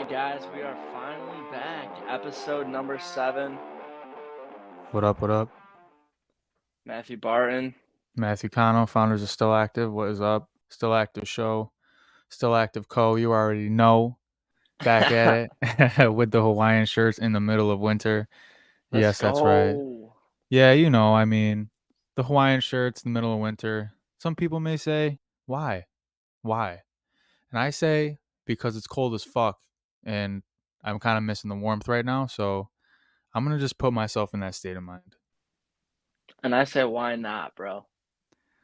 right, guys, we are finally back. Episode number 7. What up, what up? Matthew Barton. Matthew Cano, founders of Still Active. What is up? Still Active Show, Still Active Co. You already know. Back at it with the Hawaiian shirts in the middle of winter. Let's Yes, that's right. go. Yeah, the Hawaiian shirts in the middle of winter. Some people may say, why? Why? And I say, because it's cold as fuck and I'm kind of missing the warmth right now. So I'm going to just put myself in that state of mind. And I say, why not, bro?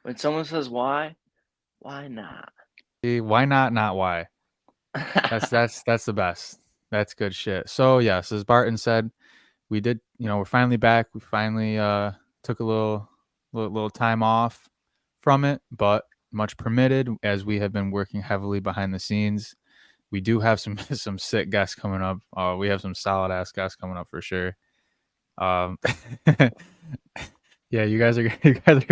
When someone says why not? See, why not? Not why. That's the best. That's good shit. So yes, as Barton said, we did. We're finally back. We finally took a little time off from it, but much permitted as we have been working heavily behind the scenes. We do have some some sick guests coming up. We have some solid ass guests coming up for sure. Um, yeah, you guys are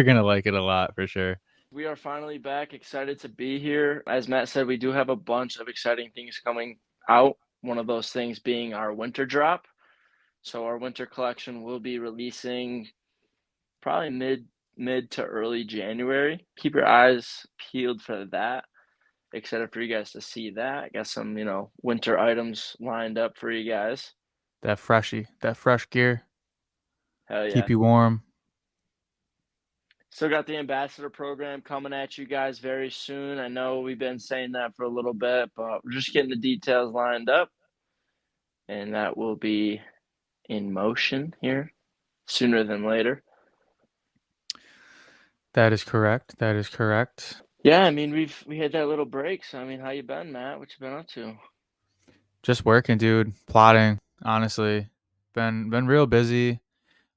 gonna like it a lot for sure. We are finally back, excited to be here. As Matt said, we do have a bunch of exciting things coming out. One of those things being our winter drop. So our winter collection will be releasing probably mid to early January. Keep your eyes peeled for that. Excited for you guys to see that. Got some, winter items lined up for you guys. That fresh gear, Hell yeah. keep you warm. Still got the ambassador program coming at you guys very soon. I know we've been saying that for a little bit, but we're just getting the details lined up. And that will be in motion here sooner than later. That is correct. That is correct. Yeah, I mean we had that little break. So I mean, how you been, Matt? What you been up to? Just working, dude. Plotting, honestly. Been real busy.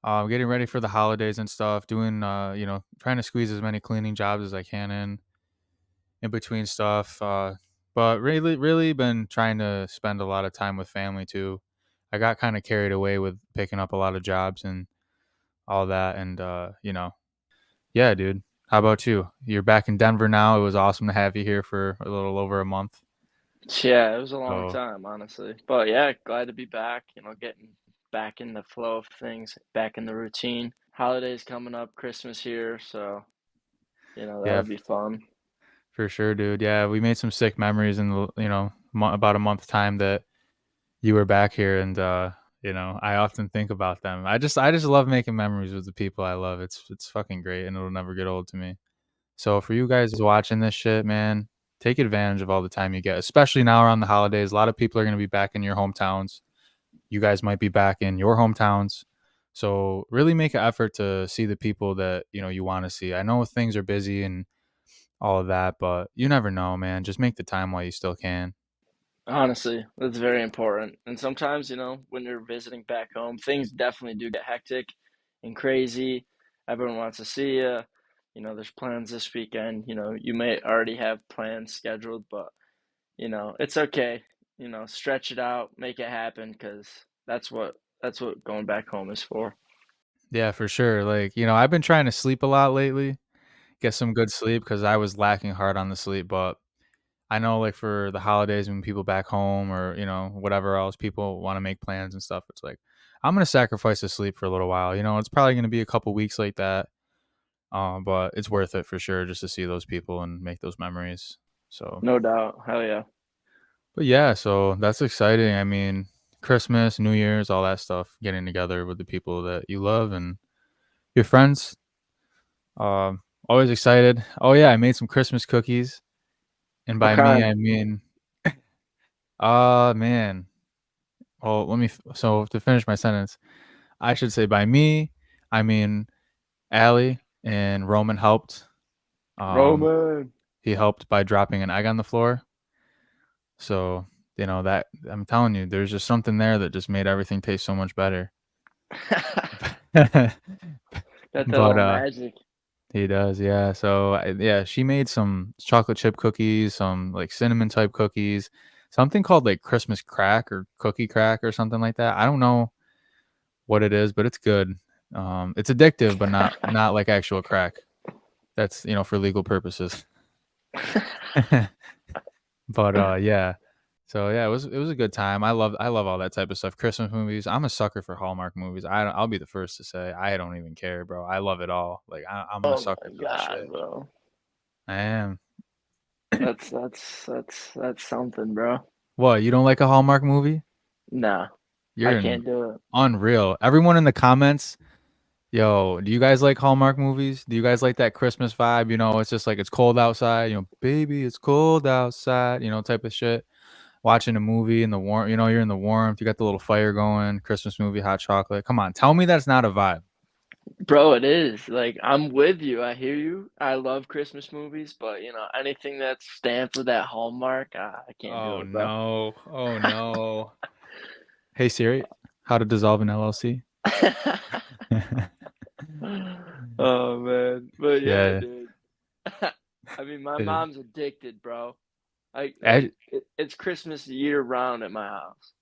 Getting ready for the holidays and stuff. Doing, trying to squeeze as many cleaning jobs as I can in between stuff. But really been trying to spend a lot of time with family too. I got kind of carried away with picking up a lot of jobs and all that, and yeah, dude. How about you? You're back in Denver now. It was awesome to have you here for a little over a month. Yeah, it was a long So time, honestly. But yeah, glad to be back, getting back in the flow of things, back in the routine. Holidays coming up, Christmas here, so, yeah, that'll be fun. for sure, dude. Yeah, we made some sick memories in the about a month time that you were back here, and I often think about them. I just love making memories with the people I love. It's fucking great, and it'll never get old to me. So for you guys watching this shit, man, take advantage of all the time you get, especially now around the holidays. A lot of people are gonna be back in your hometowns. You guys might be back in your hometowns. So really make an effort to see the people that you want to see. I know things are busy and all of that, but you never know, man. Just make the time while you still can. Honestly, that's very important. And sometimes, when you're visiting back home, things definitely do get hectic and crazy. Everyone wants to see you. There's plans this weekend. You may already have plans scheduled, but it's okay. Stretch it out, make it happen, because that's what going back home is for. Yeah, for sure. Like, I've been trying to sleep a lot lately, get some good sleep because I was lacking hard on the sleep. But I know, like, for the holidays when people back home or, whatever else, people want to make plans and stuff. It's like, I'm going to sacrifice the sleep for a little while. It's probably going to be a couple weeks like that. But it's worth it for sure just to see those people and make those memories. So, No doubt. Hell yeah. but yeah, so that's exciting. I mean, Christmas, New Year's, all that stuff, getting together with the people that you love and your friends. Always excited. Oh yeah, I made some Christmas cookies, and What by me kind? I mean, man. Well, So to finish my sentence, I should say by me, I mean Allie and Roman helped. Um, Roman. he helped by dropping an egg on the floor. So that I'm telling you, there's just something there that just made everything taste so much better. Got that But little magic. he does, yeah. So yeah, she made some chocolate chip cookies, some like cinnamon type cookies, something called like Christmas crack or cookie crack or something like that. I don't know what it is, but it's good. It's addictive, but not like actual crack. That's for legal purposes. But yeah. So yeah, it was a good time. I love all that type of stuff. Christmas movies. I'm a sucker for Hallmark movies. I'll be the first to say I don't even care, bro. I love it all. Like I'm a Oh sucker my for that God, shit. bro. I am. That's something, bro. What? You don't like a Hallmark movie? Nah, I You're an can't do it. unreal. Everyone in the comments, yo, do you guys like Hallmark movies? Do you guys like that Christmas vibe? You know, it's just like it's cold outside. You know, baby, it's cold outside. You know, type of shit. Watching a movie in the warm, you know, you're in the warmth, you got the little fire going, Christmas movie, hot chocolate. Come on, tell me that's not a vibe. Bro, it is. Like, I'm with you. I hear you. I love Christmas movies, but anything that's stamped with that Hallmark, I can't do Oh it, bro. no. Oh no. Hey Siri, how to dissolve an LLC? Oh man. But yeah, Yeah. dude. I mean, my It, mom's addicted, bro. Like I, like it's Christmas year round at my house.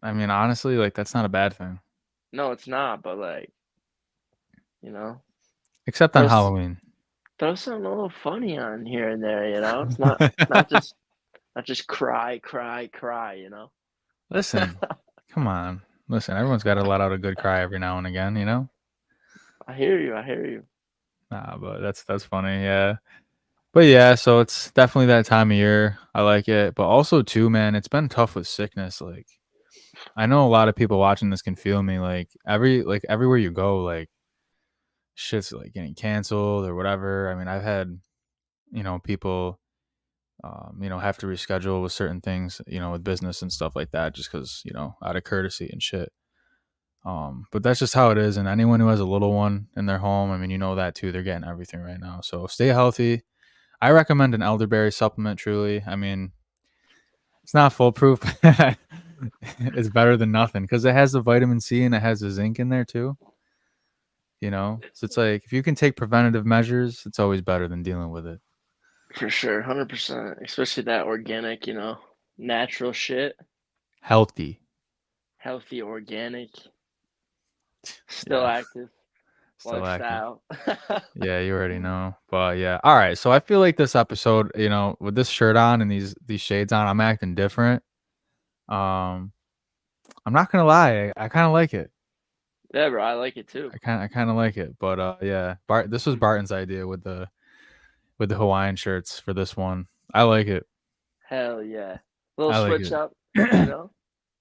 I mean, honestly, like that's not a bad thing, No, it's not, but like, you know, except on throw Halloween. throw something a little funny on here and there. It's not just cry, cry, cry. Listen, come on. Listen, everyone's got to let out a good cry every now and again, you know? I hear you. I hear you. Nah, but that's funny, yeah. But yeah, so it's definitely that time of year. I like it. But also too, man, it's been tough with sickness. Like I know a lot of people watching this can feel me. Like everywhere you go, like shit's like getting canceled or whatever. I mean, I've had, people have to reschedule with certain things, with business and stuff like that, just because, out of courtesy and shit. But that's just how it is. And anyone who has a little one in their home, I mean, you know that too. They're getting everything right now. So stay healthy. I recommend an elderberry supplement. Truly, I mean, it's not foolproof. It's better than nothing because it has the vitamin C and it has the zinc in there too. So it's like if you can take preventative measures, it's always better than dealing with it. For sure, 100%. Especially that organic, natural shit, Healthy, healthy, organic, still yeah, active still active. lifestyle. Yeah, you already know. But yeah, all right. So I feel like this episode, with this shirt on and these shades on, I'm acting different. Um, I'm not gonna lie, I kind of like it. Yeah, bro, I like it too. I kind of like it. But yeah, this was Barton's idea with the Hawaiian shirts for this one. I like it. Hell yeah. Little I like switch it. up, you know?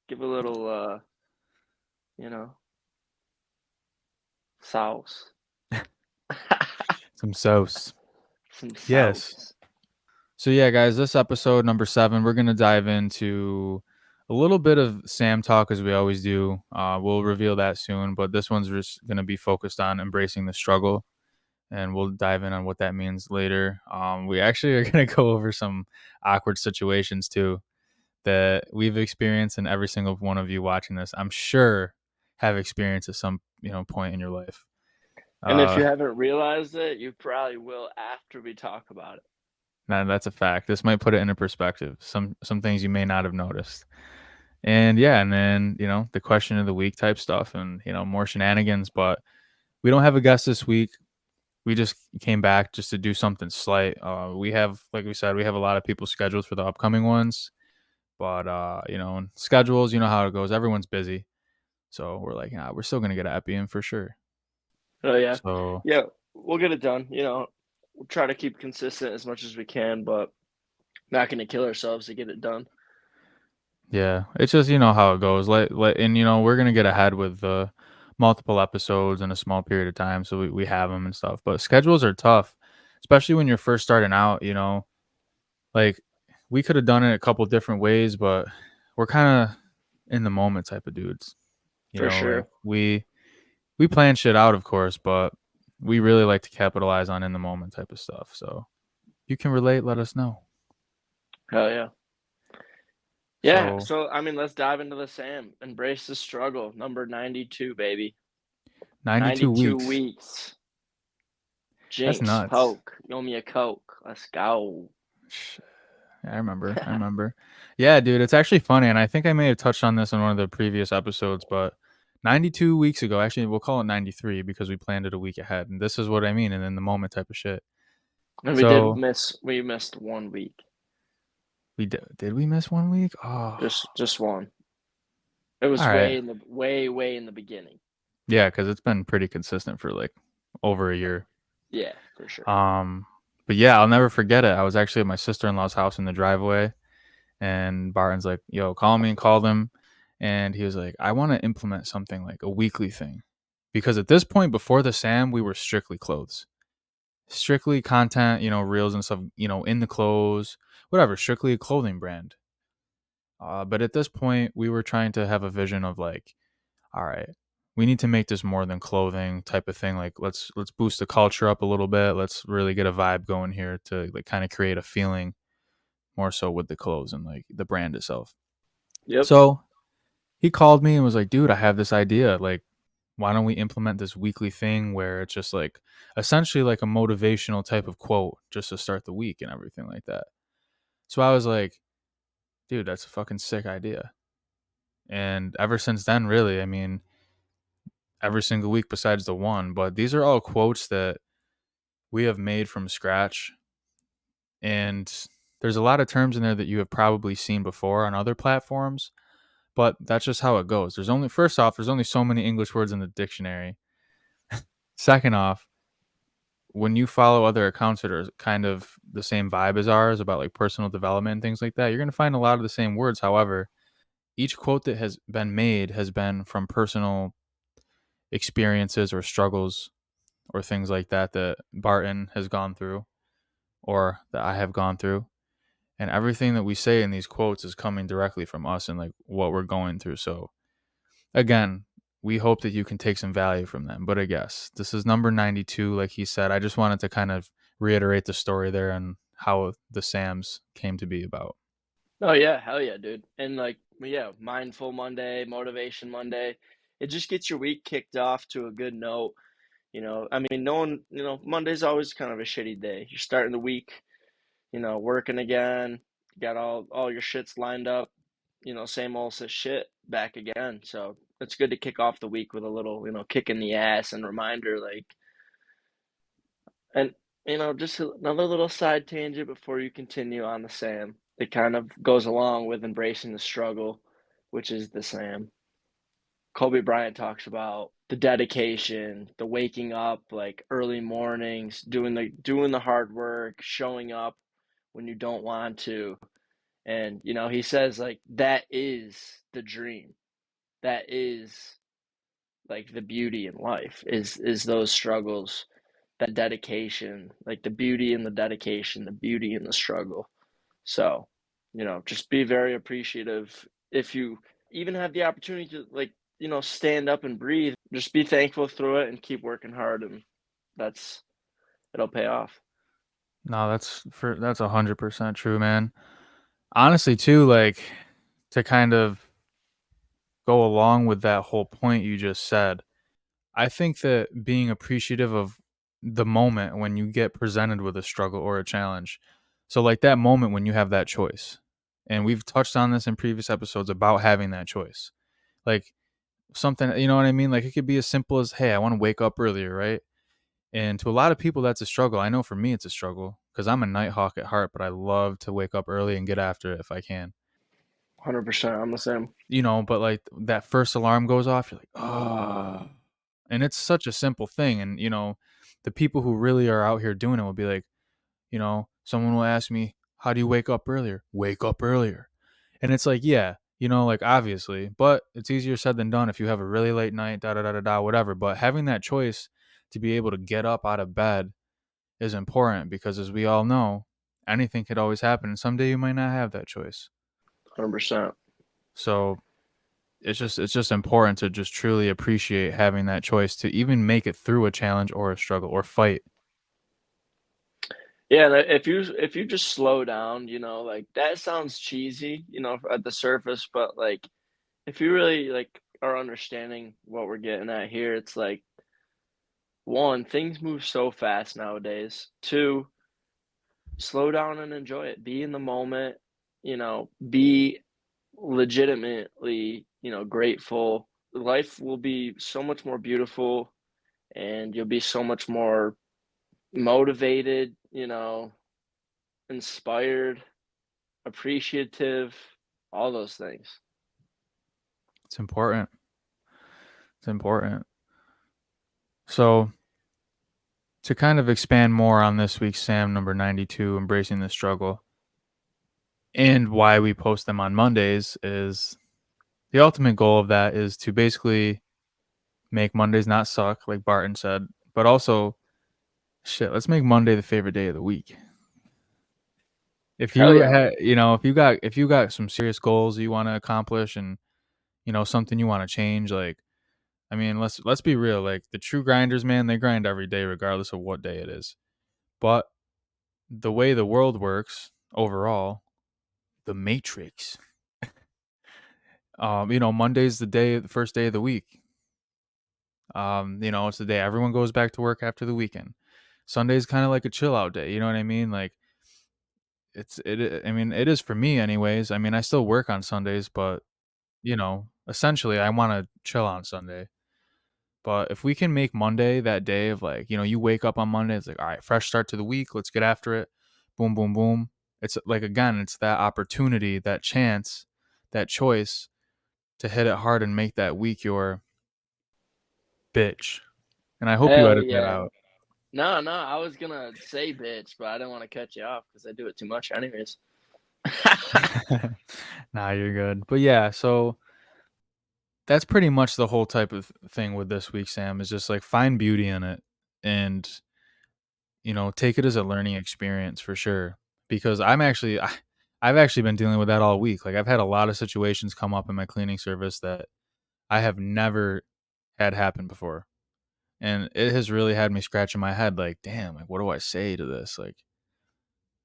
Give a little, you know, sauce. Some sauce. Some Yes. sauce. So yeah, guys, this episode number 7, we're gonna dive into a little bit of Sam talk as we always do. We'll reveal that soon, but this one's just gonna be focused on embracing the struggle, and we'll dive in on what that means later. We actually are gonna go over some awkward situations too that we've experienced, and every single one of you watching this, I'm sure, have experienced at some point in your life. And if Uh, you haven't realized it, you probably will after we talk about it. that's a fact. This might put it into perspective. Some things you may not have noticed. And yeah, and then, the question of the week type stuff and, more shenanigans. But we don't have a guest this week. We just came back just to do something slight. We have, like we said, we have a lot of people scheduled for the upcoming ones. But, and schedules, you know how it goes. Everyone's busy. So we're like, we're still going to get an epi in for sure. Oh, yeah. So Yeah, we'll get it done. We'll try to keep consistent as much as we can, but not going to kill ourselves to get it done. yeah, it's just how it goes. And we're gonna get ahead with the multiple episodes in a small period of time, so we have them and stuff. But schedules are tough, especially when you're first starting out. Like we could have done it a couple different ways, but we're kind of in the moment type of dudes. For Like sure. we plan shit out, of course, but we really like to capitalize on in the moment type of stuff. So you can relate, let us know. Hell yeah. Yeah, So so I mean, let's dive into the Sam. Embrace the struggle. Number 92, baby. 92 92 weeks. weeks. That's Jinx, nuts. poke. You owe me a Coke. Let's go. I remember. I remember. Yeah, dude, it's actually funny, and I think I may have touched on this in one of the previous episodes, but 92 weeks ago, actually, we'll call it 93 because we planned it a week ahead, and this is what I mean, and in the moment type of shit. And So we missed 1 week. Did we miss 1 week? Oh, Just one. It all was right. way in the way in the beginning. Yeah, because it's been pretty consistent for like over a year. Yeah, for sure. Um, but yeah, I'll never forget it. I was actually at my sister in law's house in the driveway, and Barton's like, "Yo, call me," and called him, and he was like, "I want to implement something like a weekly thing," because at this point, before the Sam, we were strictly clothes, strictly content, reels and stuff, in the clothes, whatever, strictly a clothing brand. But at this point, we were trying to have a vision of like, all right, we need to make this more than clothing type of thing. Like, let's boost the culture up a little bit. Let's really get a vibe going here to like kind of create a feeling more so with the clothes and like the brand itself. Yep. So he called me and was like, dude, I have this idea. Like, why don't we implement this weekly thing where it's just like essentially like a motivational type of quote just to start the week and everything like that. So I was like, dude, that's a fucking sick idea. And ever since then, really, I mean, every single week besides the one, but these are all quotes that we have made from scratch. And there's a lot of terms in there that you have probably seen before on other platforms, but that's just how it goes. First off, there's only so many English words in the dictionary. Second off, when you follow other accounts that are kind of the same vibe as ours about like personal development and things like that, you're going to find a lot of the same words. However, each quote that has been made has been from personal experiences or struggles or things like that that Barton has gone through or that I have gone through. And everything that we say in these quotes is coming directly from us and like what we're going through. So again, we hope that you can take some value from them. But I guess this is number 92, like he said. I just wanted to kind of reiterate the story there and how the Sams came to be about. Oh yeah, hell yeah, dude. And like yeah, mindful Monday, motivation Monday. It just gets your week kicked off to a good note. I mean, no one, Monday's always kind of a shitty day. You're starting the week, working again. You got all your shits lined up. Same old shit back again. So it's good to kick off the week with a little, kick in the ass and reminder, like, and just another little side tangent before you continue on the Sam. It kind of goes along with embracing the struggle, which is the Sam. Kobe Bryant talks about the dedication, the waking up like early mornings, doing the hard work, showing up when you don't want to. And he says like that is the dream. That is like the beauty in life is those struggles, that dedication, like the beauty in the dedication, the beauty in the struggle. So, just be very appreciative if you even have the opportunity to like, stand up and breathe. Just be thankful through it and keep working hard and that's it'll pay off. No, that's 100% true, man. Honestly, too, like to kind of go along with that whole point you just said, I think that being appreciative of the moment when you get presented with a struggle or a challenge. So, like that moment when you have that choice. And we've touched on this in previous episodes about having that choice. Like something, you know what I mean? Like it could be as simple as, hey, I want to wake up earlier, right? And to a lot of people, that's a struggle. I know for me, it's a struggle because I'm a night hawk at heart, but I love to wake up early and get after it if I can. 100%. I'm the same. But like that first alarm goes off, you're like, oh, and it's such a simple thing. And, the people who really are out here doing it will be like, someone will ask me, how do you wake up earlier? Wake up earlier. And it's like, yeah, like obviously, but it's easier said than done if you have a really late night, da da da da da, whatever. But having that choice to be able to get up out of bed is important because as we all know, anything could always happen. And someday you might not have that choice. 100%. So it's just important to just truly appreciate having that choice to even make it through a challenge or a struggle or fight. Yeah, and if you just slow down, like that sounds cheesy, at the surface, but like if you really like are understanding what we're getting at here, it's like one, things move so fast nowadays. Two, slow down and enjoy it. Be in the moment, be legitimately, grateful. Life will be so much more beautiful and you'll be so much more motivated, inspired. appreciative, all those things. It's important. It's important. So to kind of expand more on this week's Sam number 92, embracing the struggle, and why we post them on Mondays is the ultimate goal of that is to basically make Mondays not suck, like Barton said, but also shit, let's make Monday the favorite day of the week. If Hell you yeah. had, if you got some serious goals you want to accomplish and something you want to change, like I mean, let's be real, like the true grinders, man, they grind every day regardless of what day it is. But the way the world works overall, the matrix. Monday's the first day of the week. It's the day everyone goes back to work after the weekend. Sunday's kind of like a chill out day, you know what I mean? Like I mean, it is for me anyways. I mean, I still work on Sundays, but essentially I want to chill on Sunday. But if we can make Monday that day of like, you wake up on Monday, it's like, all right, fresh start to the week, let's get after it. Boom, boom, boom. It's like again, it's that opportunity, that chance, that choice to hit it hard and make that week your bitch. And I hope you Hell edit that yeah. out. No, no, I was gonna say bitch, but I didn't want to cut you off because I do it too much anyways. Nah, you're good. But yeah, so that's pretty much the whole type of thing with this week, Sam, is just like find beauty in it and, take it as a learning experience for sure. Because I've actually been dealing with that all week. Like I've had a lot of situations come up in my cleaning service that I have never had happen before. And it has really had me scratching my head like, damn, like what do I say to this? Like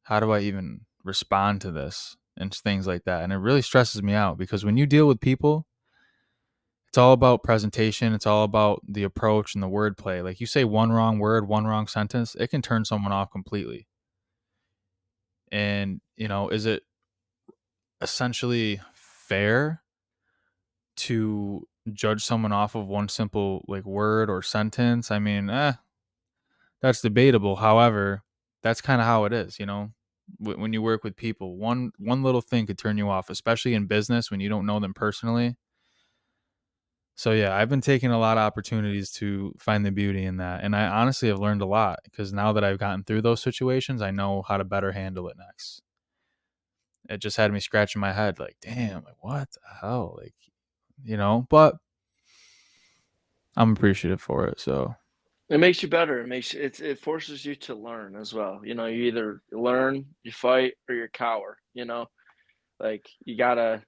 how do I even respond to this and things like that? And it really stresses me out because when you deal with people, it's all about presentation. It's all about the approach and the wordplay. Like you say one wrong word, one wrong sentence, it can turn someone off completely. And, is it essentially fair to judge someone off of one simple like word or sentence? I mean, that's debatable. However, that's kind of how it is, when you work with people, one little thing could turn you off, especially in business when you don't know them personally. So yeah, I've been taking a lot of opportunities to find the beauty in that, and I honestly have learned a lot because now that I've gotten through those situations, I know how to better handle it next. It just had me scratching my head, like, damn, like what the hell, like, But I'm appreciative for it. So It makes you better. It forces you to learn as well. You either learn, you fight, or you cower. Like you gotta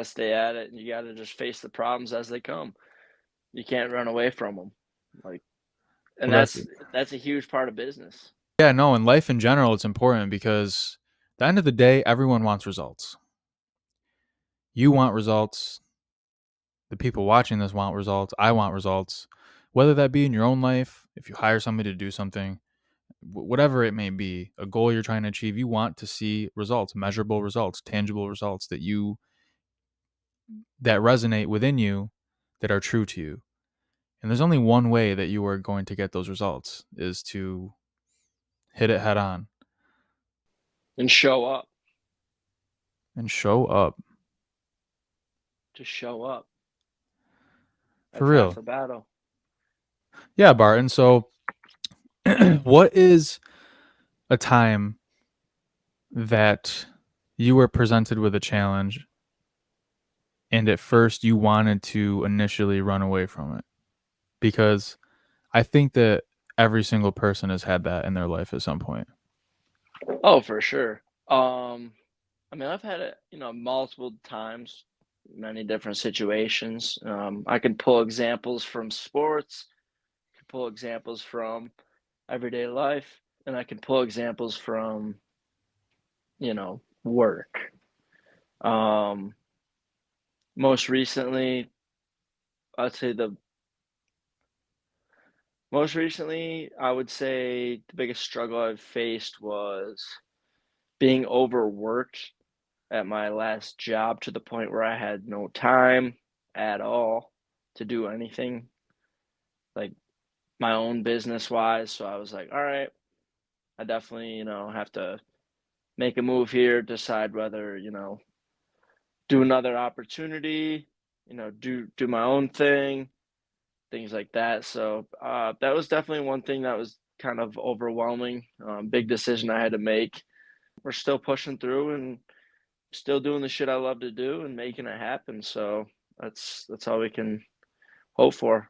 stay at it, and you gotta just face the problems as they come. You can't run away from them. Like, and well, that's that's a huge part of business. yeah, no, in life in general, it's important because at the end of the day, everyone wants results. You want results. The people watching this want results. I want results. Whether that be in your own life, if you hire somebody to do something, whatever it may be, a goal you're trying to achieve, you want to see results, measurable results, tangible results that resonate within you, that are true to you. And there's only one way that you are going to get those results is to hit it head on And show up. and show up. Just show up. For That's half real. the battle. Yeah, Barton. So what is a time that you were presented with a challenge and at first you wanted to initially run away from it? Because I think that every single person has had that in their life at some point. Oh, for sure. I mean, I've had it, multiple times, many different situations. I can pull examples from sports, can pull examples from everyday life, and I can pull examples from, work. Um, most recently, I'd say the most recently, I would say the biggest struggle I've faced was being overworked at my last job to the point where I had no time at all to do anything like my own business wise. So I was like, all right, I definitely, have to make a move here, decide whether, do another opportunity, do my own thing, things like that. So that was definitely one thing that was kind of overwhelming. Big decision I had to make. We're still pushing through and still doing the shit I love to do and making it happen. So that's all we can hope for.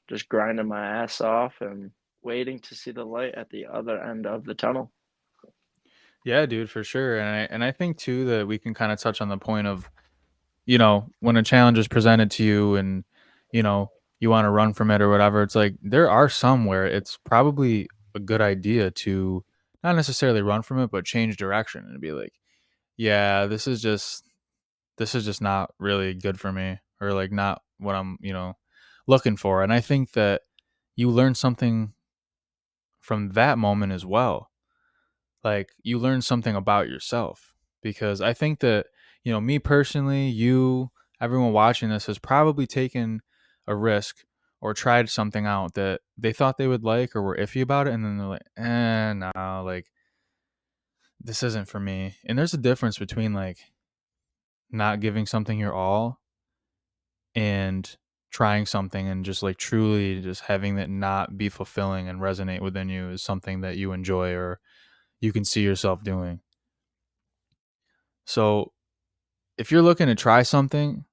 Just grinding my ass off and waiting to see the light at the other end of the tunnel. Yeah, dude, for sure. And I think too that we can kind of touch on the point of, when a challenge is presented to you and, you know, you want to run from it or whatever, it's like there are some where it's probably a good idea to not necessarily run from it, but change direction and be like, yeah, this is just not really good for me, or like not what I'm, looking for. And I think that you learn something from that moment as well. Like you learn something about yourself, because I think that, me personally, you, everyone watching this has probably taken a risk or tried something out that they thought they would like or were iffy about it, and then they're like, no, like this isn't for me. And there's a difference between like not giving something your all and trying something and just like truly just having that not be fulfilling and resonate within you is something that you enjoy or you can see yourself doing. So if you're looking to try something,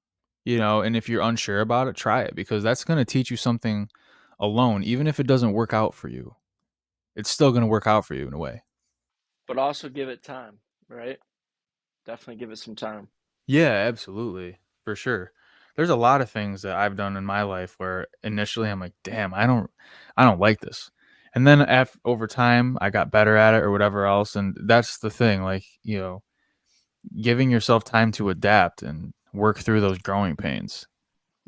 and if you're unsure about it, try it, because that's going to teach you something alone. Even if it doesn't work out for you, it's still going to work out for you in a way. But also give it time, right? Definitely give it some time. Yeah, absolutely. For sure. There's a lot of things that I've done in my life where initially I'm like, damn, I don't like this. And then over time I got better at it or whatever else. And that's the thing, like, giving yourself time to adapt and work through those growing pains.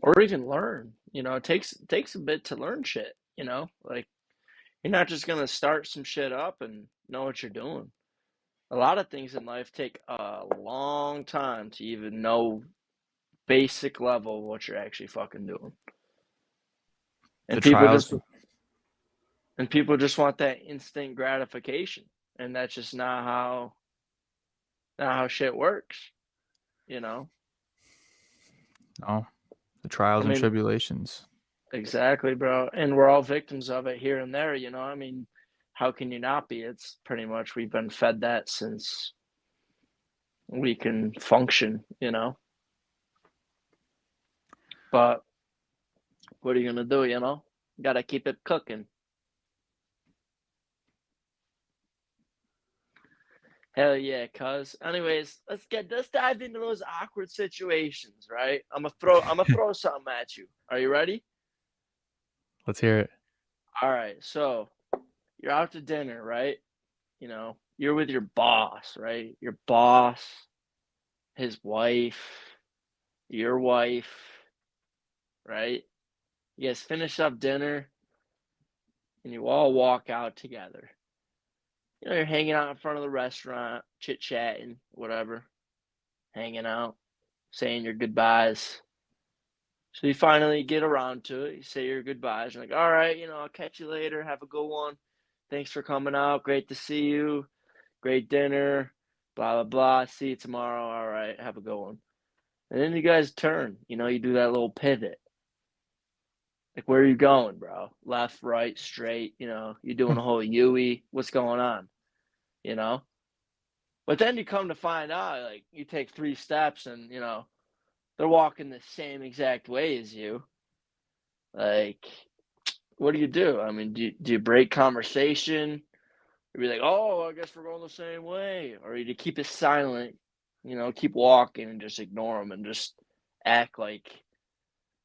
Or even learn. It takes a bit to learn shit, Like you're not just gonna start some shit up and know what you're doing. A lot of things in life take a long time to even know basic level of what you're actually fucking doing. The And people trials. just and people just want that instant gratification. And that's just not how shit works, you know? No, the I trials and mean, tribulations. exactly, bro. And we're all victims of it here and there, I mean, how can you not be? It's pretty much we've been fed that since we can function. But what are you gonna do? Gotta keep it cooking. Hell yeah, cuz. Anyways, let's dive into those awkward situations, right? I'm gonna throw something at you. Are you ready? Let's hear it. All right, so you're out to dinner, right? You're with your boss, right? Your boss, his wife, your wife, right? You guys finish up dinner and you all walk out together. You're hanging out in front of the restaurant, chit chatting, whatever, hanging out, saying your goodbyes. So you finally get around to it. You say your goodbyes. You're like, all right, I'll catch you later. Have a good one. Thanks for coming out. Great to see you. Great dinner. Blah, blah, blah. See you tomorrow. All right. Have a good one. And then you guys turn. You do that little pivot. Like, where are you going, bro? Left, right, straight. You're doing a whole Yui. What's going on? You know? But then you come to find out, like, you take 3 steps and, they're walking the same exact way as you. Like, what do you do? I mean, do you break conversation? Or be like, oh, I guess we're going the same way. Or you keep it silent, keep walking and just ignore them and just act like,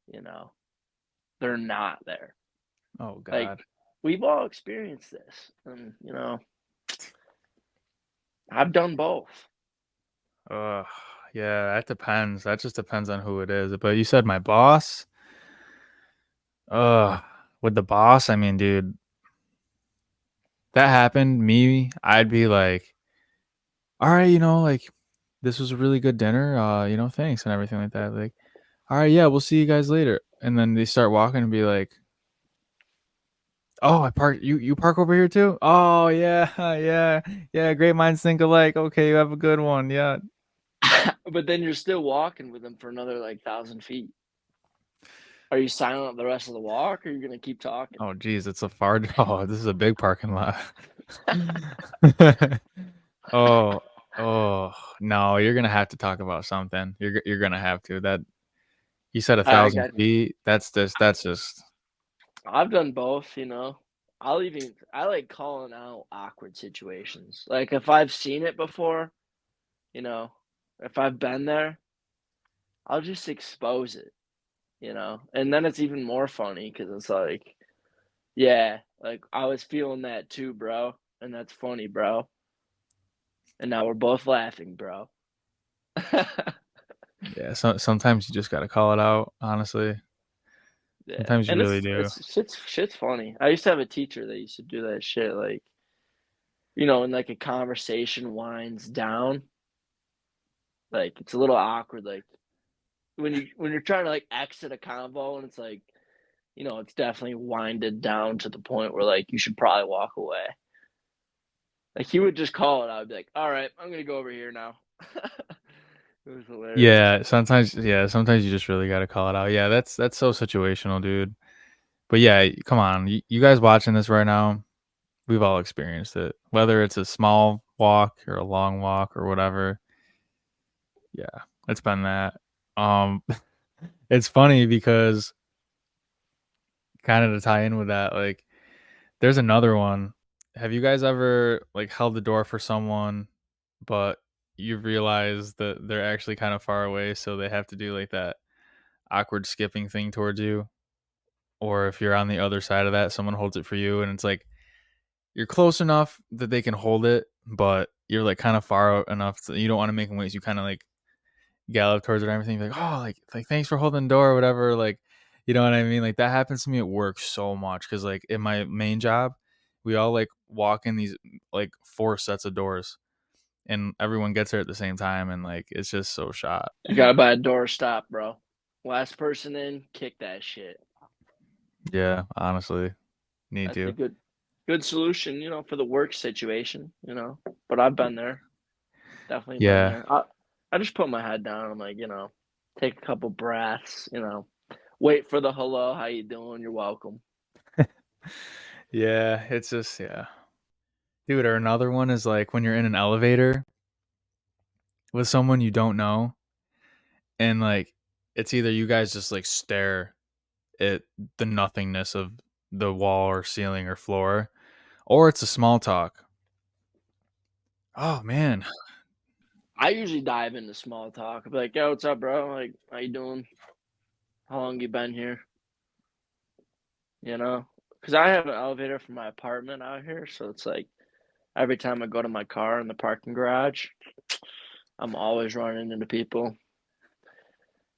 you know, they're not there. Oh Like, God. we've all experienced this. And, I've done both. Uh, yeah, that depends. That just depends on who it is. But you said my boss. Uh, with the boss, I mean, dude, that happened. Me, I'd be like, all right, like this was a really good dinner. Thanks and everything like that. Like, all right, yeah, we'll see you guys later. And then they start walking and be like, Oh, I park. You park over here too? Oh yeah, yeah, yeah. Great minds think alike. Okay, you have a good one. Yeah. But then you're still walking with them for another like 1,000 feet. Are you silent the rest of the walk, or are you gonna keep talking? Oh geez, it's a far. Oh, this is a big parking lot. Oh, oh no, you're gonna have to talk about something. You're gonna have to. That you said a I thousand got. feet. That's just. I've done both. I like calling out awkward situations. Like if I've seen it before, you know, if I've been there, I'll just expose it. And then it's even more funny because it's like, yeah, like I was feeling that too, bro, and that's funny, bro. And now we're both laughing, bro. Yeah. Sometimes you just gotta call it out. Honestly, Yeah, sometimes you and really it's do. it's shit's funny. I used to have a teacher that used to do that shit, like, and like a conversation winds down, like it's a little awkward, like when you're trying to like exit a convo and it's like, it's definitely winded down to the point where like you should probably walk away. Like he would just call it. I would be like, "All right, I'm gonna go over here now." It was hilarious. Yeah. Sometimes. Yeah. Sometimes you just really gotta call it out. Yeah. That's so situational, dude. But yeah, come on. You guys watching this right now? We've all experienced it. Whether it's a small walk or a long walk or whatever. Yeah, it's been that. Um, it's funny because kind of to tie in with that, like, there's another one. Have you guys ever like held the door for someone, but you realize that they're actually kind of far away, so they have to do like that awkward skipping thing towards you? Or if you're on the other side of that, someone holds it for you, and it's like you're close enough that they can hold it, but you're like kind of far out enough so you don't want to make them wait. So you kind of like gallop towards it and everything, like, oh, like thanks for holding the door or whatever. Like, you know what I mean? Like that happens to me at work so much because like in my main job, we all like walk in these like four sets of doors and everyone gets there at the same time and like it's just so shot. You gotta buy a door stop, bro. Last person in, kick that shit. Yeah, honestly, need That's a to. good solution, for the work situation. But I've been there, definitely been Yeah. there. I just put my head down. I'm like, take a couple breaths. Wait for the hello. How you doing? You're welcome. Yeah, it's just yeah. Dude, or another one is like when you're in an elevator with someone you don't know and like it's either you guys just like stare at the nothingness of the wall or ceiling or floor, or it's a small talk. Oh man, I usually dive into small talk. I'll be like, yo, what's up, bro? Like, how you doing? How long you been here? You know? Because I have an elevator for my apartment out here. So it's like every time I go to my car in the parking garage, I'm always running into people.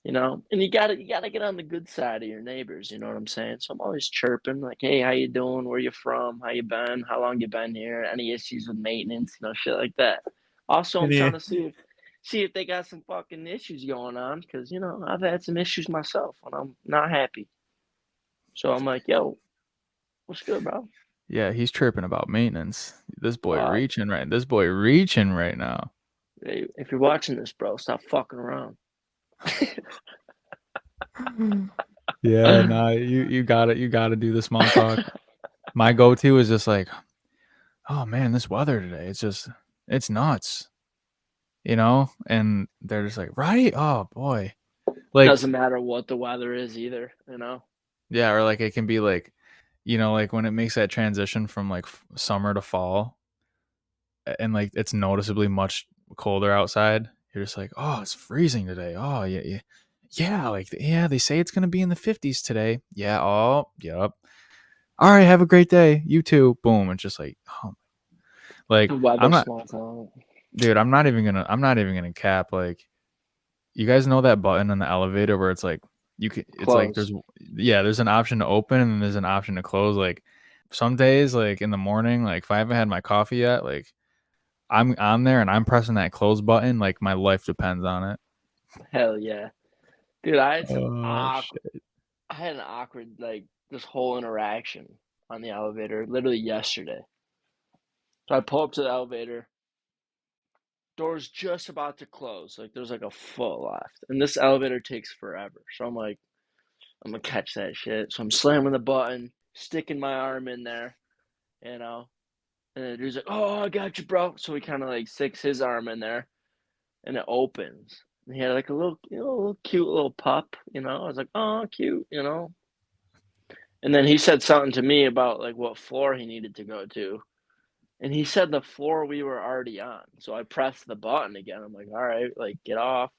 And you gotta get on the good side of your neighbors, you know what I'm saying? So I'm always chirping, like, hey, how you doing? Where you from? How you been? How long you been here? Any issues with maintenance? Shit like that. Also, I'm trying any to see if they got some fucking issues going on, because I've had some issues myself and I'm not happy. So I'm like, yo, what's good, bro? yeah, he's chirping about maintenance. This boy Fuck. reaching right. This boy reaching right now. Hey, if you're watching this, bro, stop fucking around. Yeah, nah, you got it. You got to do the small talk. My go-to is just like, oh man, this weather today. It's nuts, And they're just like, right? Oh boy, like Doesn't matter what the weather is either. yeah, or like it can be like, like when it makes that transition from like summer to fall, and like it's noticeably much colder outside. You're just like, oh, it's freezing today. Oh yeah, yeah, yeah. Like yeah, they say it's gonna be in the 50s today. Yeah. Oh, yep. All right. Have a great day. You too. Boom. It's just like, oh, like The I'm weather not, small talk. dude. I'm not even gonna cap. Like you guys know that button in the elevator where it's like you can. It's like Close. there's an option to open and there's an option to close. Like some days, like in the morning, like if I haven't had my coffee yet, like I'm on there and I'm pressing that close button, like my life depends on it. Hell yeah. Dude, Oh shit. I had an awkward like this whole interaction on the elevator literally yesterday. So I pull up to the elevator, door's just about to close. Like there's like a foot left. And this elevator takes forever. So I'm like, I'm gonna catch that shit. So I'm slamming the button, sticking my arm in there, you know. And the dude's like, "Oh, I got you, bro." So he kind of like sticks his arm in there, and it opens. And he had like a little, little cute little pup, you know. I was like, "Oh, cute," you know. And then he said something to me about like what floor he needed to go to, and he said the floor we were already on. So I pressed the button again. I'm like, "All right, like get off."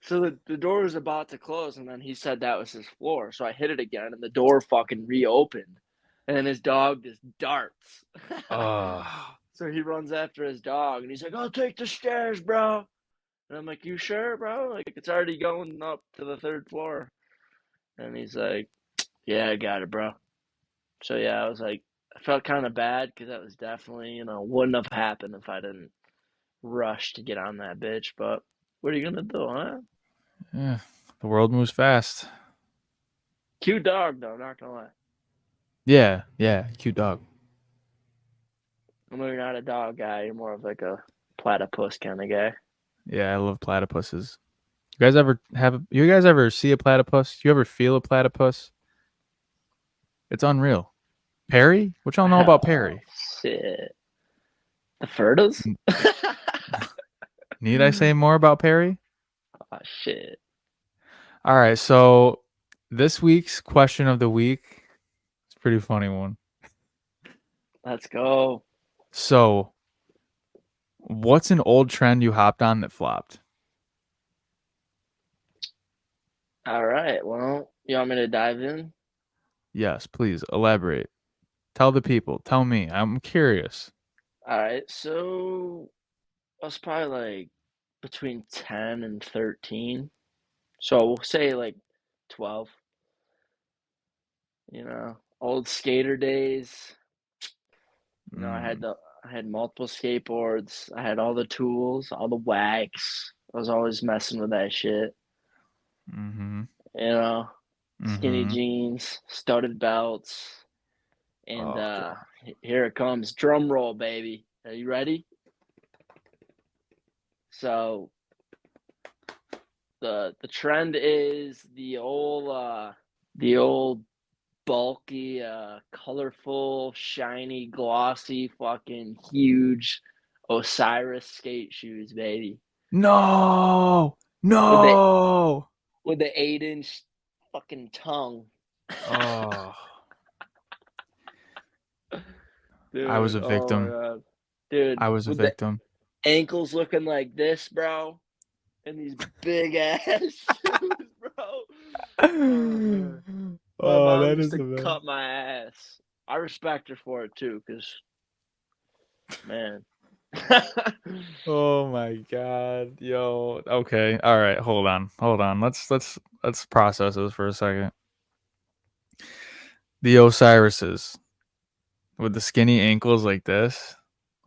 So the door was about to close, and then he said that was his floor. So I hit it again, and the door fucking reopened, and then his dog just darts. Oh, So he runs after his dog, and he's like, "I'll take the stairs, bro." And I'm like, "You sure, bro? Like it's already going up to the third floor." And he's like, "Yeah, I got it, bro." So yeah, I was like, I felt kind of bad because that was definitely, wouldn't have happened if I didn't rush to get on that bitch. But what are you gonna do, huh? yeah. The world moves fast. Cute dog though, not gonna lie. Yeah, yeah. Cute dog. I know you're not a dog guy. You're more of like a platypus kind of guy. Yeah, I love platypuses. You guys ever see a platypus? You ever feel a platypus? It's unreal. Perry? What y'all know about Oh Perry? shit, the Furtas? N- Need I say more about Perry? Oh shit, All right, so this week's question of the week is a pretty funny one. let's go. So, what's an old trend you hopped on that flopped? All right, well, you want me to dive in? Yes, please elaborate. Tell the people. Tell me. I'm curious. All right, so I was probably like between 10 and 13. So we'll say like 12, old skater days. Mm, I had multiple skateboards. I had all the tools, all the wax. I was always messing with that shit. mm-hmm. You know, skinny Mm-hmm. jeans, studded belts, and Oh god. here it comes. Drum roll, baby. Are you ready? So the trend is the old bulky, colorful, shiny, glossy, fucking huge Osiris skate shoes, baby. No. With the No. 8-inch fucking tongue. Oh, I was Dude, a oh my victim. god. Dude, I was a with the victim. ankles looking like this, bro, and these big ass shoes, bro. Oh man. My Oh, mom that used is to the best. cut my ass. I respect her for it too, cause man. Oh my god. Yo. Okay. All right. Hold on. Hold on. Let's process this for a second. The Osiris's with the skinny ankles like this,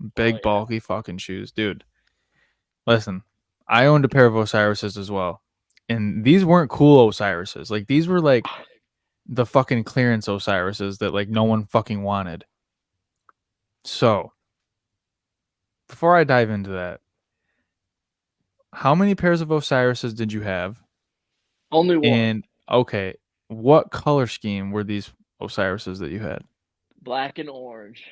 Oh big yeah. bulky fucking shoes, dude. Listen, I owned a pair of Osiris's as well, and these weren't cool Osiris's. Like these were like the fucking clearance Osiris's that like no one fucking wanted. So before I dive into that, how many pairs of Osiris's did you have? Only one. And okay, what color scheme were these Osiris's that you had? Black and orange.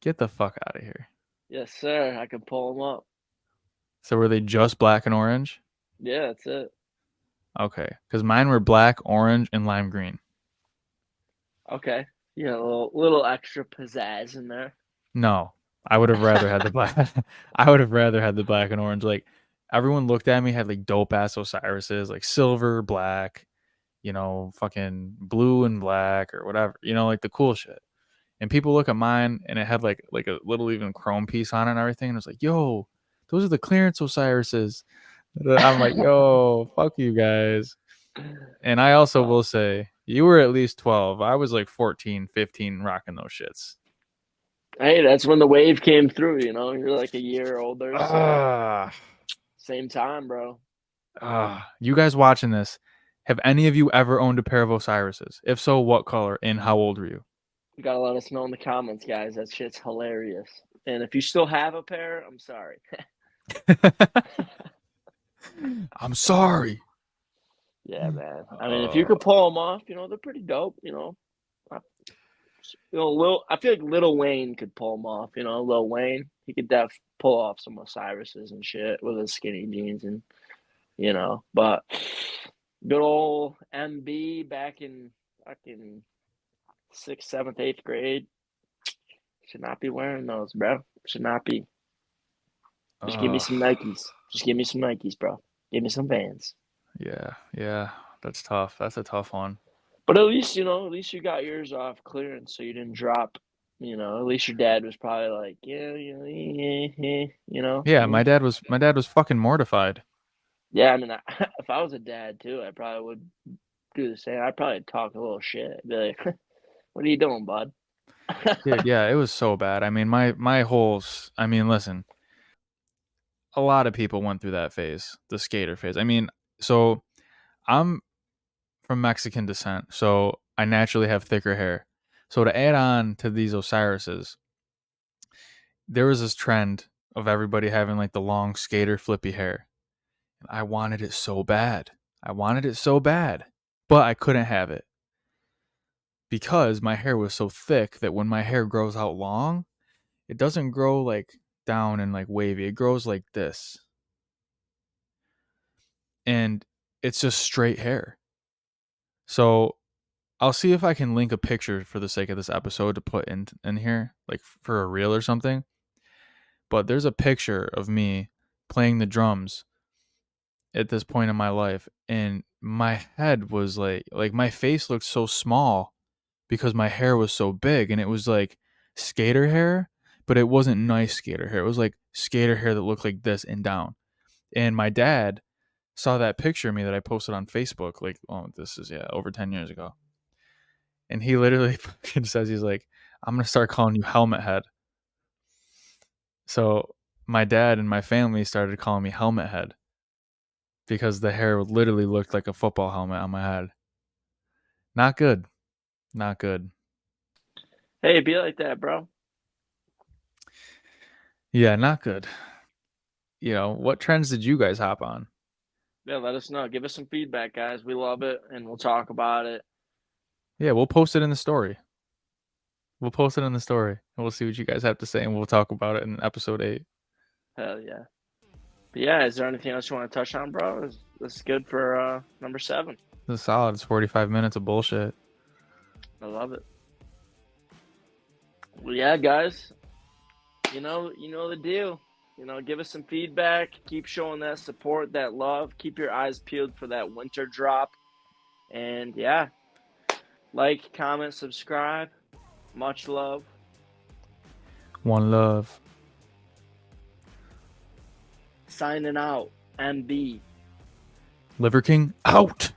Get the fuck out of here. Yes, sir. I can pull them up. So were they just black and orange? Yeah, that's it. Okay, because mine were black, orange, and lime green. Okay. Yeah, a little extra pizzazz in there. No, I would have rather had the black. I would have rather had the black and orange. Like everyone looked at me had like dope ass Osiris's, like silver, black, fucking blue and black or whatever, like the cool shit. And people look at mine and it had like a little even chrome piece on it and everything. And it's like, yo, those are the clearance Osiris's. I'm like, yo, fuck you guys. And I also Oh, will say, you were at least 12. I was like 14, 15 rocking those shits. hey, that's when the wave came through, You're like a year older, so Ah, same time, bro. you guys watching this, Have any of you ever owned a pair of Osiris's? If so, what color and how old were you? You gotta let us know in the comments, guys. That shit's hilarious. And if you still have a pair, I'm sorry. I'm sorry. Yeah, man. I mean, if you could pull them off, they're pretty dope. I feel like Lil Wayne could pull them off. Lil Wayne, he could pull off some Osiris's and shit with his skinny jeans But good old MB back in fucking sixth, seventh, eighth grade should not be wearing those, bro. Should not be. Just give me Ugh. some Nikes. Just give me some Nikes, bro. Give me some Vans. Yeah, that's tough. That's a tough one. But at least you got yours off clearance, so you didn't drop. At least your dad was probably like, yeah, Yeah, my dad was fucking mortified. Yeah, I mean, if I was a dad too, I probably would do the same. I'd probably talk a little shit. I'd be like, "What are you doing, bud?" Dude, yeah, it was so bad. I mean, I mean, listen, a lot of people went through that phase, the skater phase. I mean, so I'm from Mexican descent, so I naturally have thicker hair. So to add on to these Osiris's, there was this trend of everybody having like the long skater flippy hair. I wanted it so bad. I wanted it so bad, but I couldn't have it because my hair was so thick that when my hair grows out long, it doesn't grow like down and like wavy. It grows like this. And it's just straight hair. So I'll see if I can link a picture for the sake of this episode to put in here, like for a reel or something. But there's a picture of me playing the drums at this point in my life, and my head was like my face looked so small because my hair was so big, and it was like skater hair, but it wasn't nice skater hair. It was like skater hair that looked like this and down. And my dad saw that picture of me that I posted on Facebook, like, oh, this is over 10 years ago. And he literally says, he's like, I'm gonna start calling you Helmet Head. So my dad and my family started calling me Helmet Head because the hair literally looked like a football helmet on my head. Not good. Not good. Hey, be like that, bro. Yeah, not good. What trends did you guys hop on? Yeah, let us know. Give us some feedback, guys. We love it, and we'll talk about it. Yeah, we'll post it in the story. We'll post it in the story, and we'll see what you guys have to say, and we'll talk about it in episode 8. Hell yeah. But yeah, is there anything else you want to touch on, bro? This is good for number 7. This is solid. It's 45 minutes of bullshit. I love it. Well, yeah, guys. You know the deal. Give us some feedback. Keep showing that support, that love. Keep your eyes peeled for that winter drop. And yeah, like, comment, subscribe. Much love. One love. Signing out. MB. Liver King out.